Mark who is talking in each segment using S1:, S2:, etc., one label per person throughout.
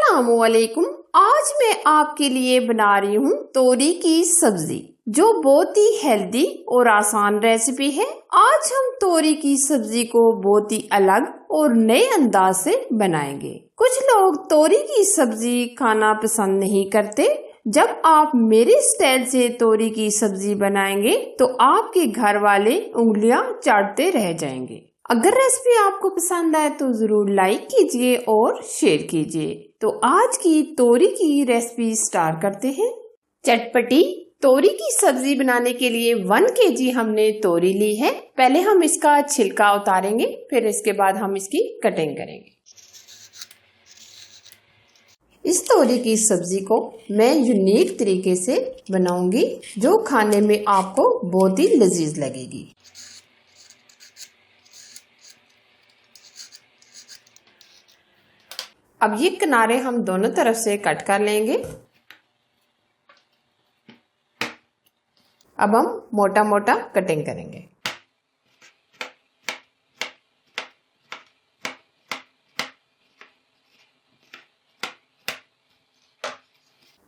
S1: अस्सलामुअलैकुम। आज मैं आपके लिए बना रही हूँ तोरी की सब्जी, जो बहुत ही हेल्दी और आसान रेसिपी है। आज हम तोरी की सब्जी को बहुत ही अलग और नए अंदाज से बनाएंगे। कुछ लोग तोरी की सब्जी खाना पसंद नहीं करते। जब आप मेरे स्टाइल से तोरी की सब्जी बनाएंगे तो आपके घर वाले उंगलियां चाटते रह जाएंगे। अगर रेसिपी आपको पसंद आए तो जरूर लाइक कीजिए और शेयर कीजिए। तो आज की तोरी की रेसिपी स्टार्ट करते हैं। चटपटी तोरी की सब्जी बनाने के लिए 1 kg हमने तोरी ली है। पहले हम इसका छिलका उतारेंगे, फिर इसके बाद हम इसकी कटिंग करेंगे। इस तोरी की सब्जी को मैं यूनिक तरीके से बनाऊंगी, जो खाने में आपको बहुत ही लजीज लगेगी। अब ये किनारे हम दोनों तरफ से कट कर लेंगे। अब हम मोटा मोटा कटिंग करेंगे।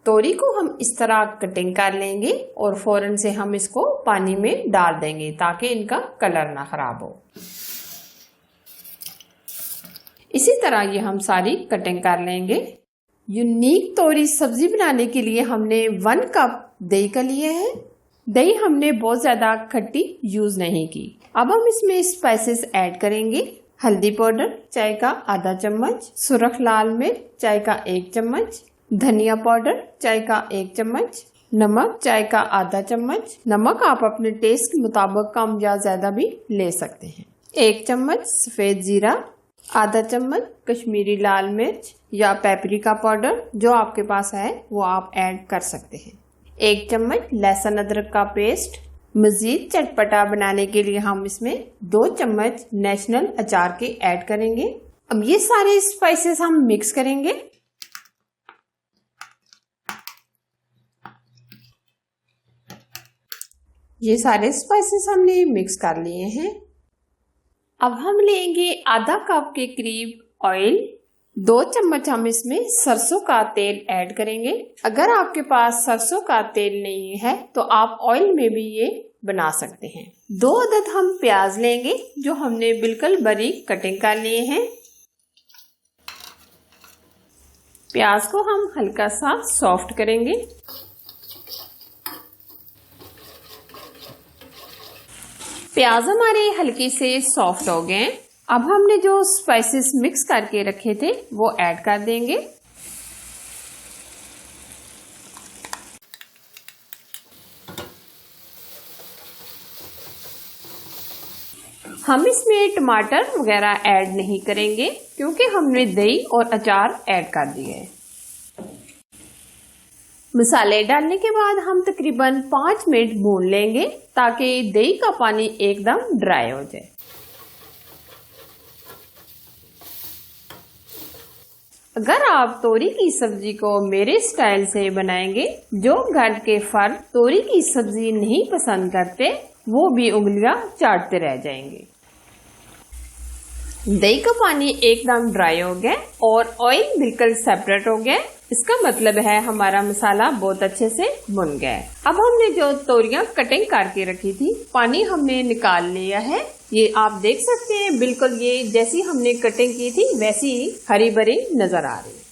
S1: तोरी को हम इस तरह कटिंग कर लेंगे और फौरन से हम इसको पानी में डाल देंगे ताकि इनका कलर ना खराब हो। इसी तरह ये हम सारी कटिंग कर लेंगे। यूनिक तोरी सब्जी बनाने के लिए हमने 1 कप दही का लिया है। दही हमने बहुत ज्यादा खट्टी यूज नहीं की। अब हम इसमें स्पाइसेस ऐड करेंगे। हल्दी पाउडर चाय का आधा चम्मच, सुरख लाल मिर्च चाय का 1 चम्मच, धनिया पाउडर चाय का 1 चम्मच, नमक चाय का आधा चम्मच। नमक आप अपने टेस्ट के मुताबिक कम या ज्यादा भी ले सकते हैं। 1 चम्मच सफेद जीरा, आधा चम्मच कश्मीरी लाल मिर्च या पेपरिका पाउडर, जो आपके पास है वो आप ऐड कर सकते हैं। 1 चम्मच लहसुन अदरक का पेस्ट। मजीद चटपटा बनाने के लिए हम इसमें 2 चम्मच नेशनल अचार के ऐड करेंगे। अब ये सारे स्पाइसेस हम मिक्स करेंगे। ये सारे स्पाइसेस हमने मिक्स कर लिए हैं। अब हम लेंगे आधा कप के करीब ऑयल। 2 चम्मच हम इसमें सरसों का तेल ऐड करेंगे। अगर आपके पास सरसों का तेल नहीं है तो आप ऑयल में भी ये बना सकते हैं। 2 अदद हम प्याज लेंगे, जो हमने बिल्कुल बारीक कटिंग कर लिए हैं। प्याज को हम हल्का सा सॉफ्ट करेंगे। प्याज हमारे हल्के से सॉफ्ट हो गए। अब हमने जो स्पाइसेस मिक्स करके रखे थे वो ऐड कर देंगे। हम इसमें टमाटर वगैरह ऐड नहीं करेंगे क्योंकि हमने दही और अचार ऐड कर दिए हैं। मसाले डालने के बाद हम तकरीबन 5 मिनट भून लेंगे ताकि दही का पानी एकदम ड्राई हो जाए। अगर आप तोरी की सब्जी को मेरे स्टाइल से बनाएंगे, जो घर के फर्द तोरी की सब्जी नहीं पसंद करते वो भी उंगलियां चाटते रह जाएंगे। दही का पानी एकदम ड्राई हो गया और ऑयल बिल्कुल सेपरेट हो गया। इसका मतलब है हमारा मसाला बहुत अच्छे से भुन गया है। अब हमने जो तोरियां कटिंग करके रखी थी, पानी हमने निकाल लिया है। ये आप देख सकते हैं, बिल्कुल ये जैसी हमने कटिंग की थी वैसी ही हरी भरी नजर आ रही है।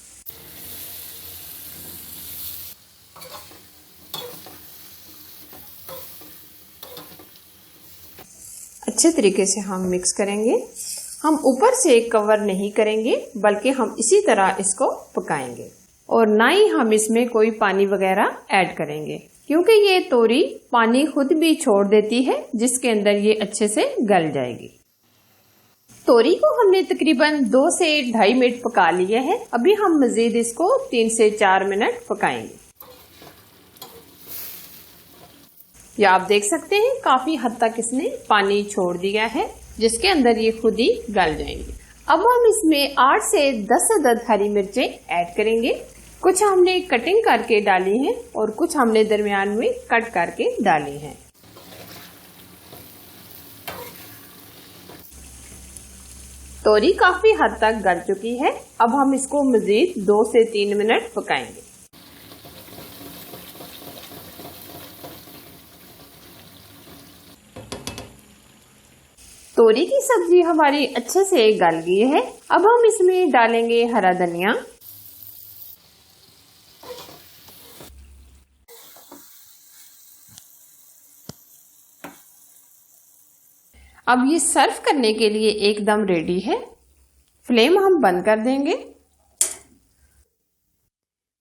S1: अच्छे तरीके से हम मिक्स करेंगे। हम ऊपर से कवर नहीं करेंगे, बल्कि हम इसी तरह इसको पकाएंगे और ना ही हम इसमें कोई पानी वगैरह ऐड करेंगे, क्योंकि ये तोरी पानी खुद भी छोड़ देती है, जिसके अंदर ये अच्छे से गल जाएगी। तोरी को हमने तकरीबन 2 से 2.5 मिनट पका लिया है। अभी हम मजीद इसको 3 से 4 मिनट पकाएंगे। या आप देख सकते हैं काफी हद तक इसने पानी छोड़ दिया है, जिसके अंदर ये खुद ही गल जाएंगे। अब हम इसमें 8 से 10 अदद हरी मिर्चें ऐड करेंगे। कुछ हमने कटिंग करके डाली हैं और कुछ हमने दरमियान में कट करके डाली हैं। तोरी काफी हद तक गल चुकी है। अब हम इसको मजीद 2 से 3 मिनट पकाएंगे। तोरी की सब्जी हमारी अच्छे से गल गई है। अब हम इसमें डालेंगे हरा धनिया, अब ये सर्व करने के लिए एकदम रेडी है। फ्लेम हम बंद कर देंगे।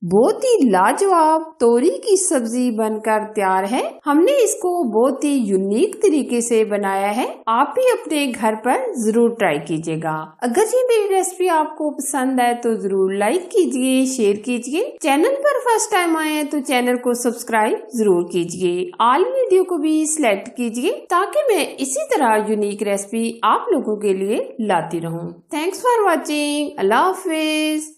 S1: बहुत ही लाजवाब तोरी की सब्जी बनकर तैयार है। हमने इसको बहुत ही यूनिक तरीके से बनाया है। आप भी अपने घर पर जरूर ट्राई कीजिएगा। अगर ये मेरी रेसिपी आपको पसंद आए तो जरूर लाइक कीजिए, शेयर कीजिए। चैनल पर फर्स्ट टाइम आए हैं तो चैनल को सब्सक्राइब जरूर कीजिए। ऑल वीडियो को भी सिलेक्ट कीजिए ताकि मैं इसी तरह यूनिक रेसिपी आप लोगों के लिए लाती रहूं। Thanks for watching. Allah Hafiz.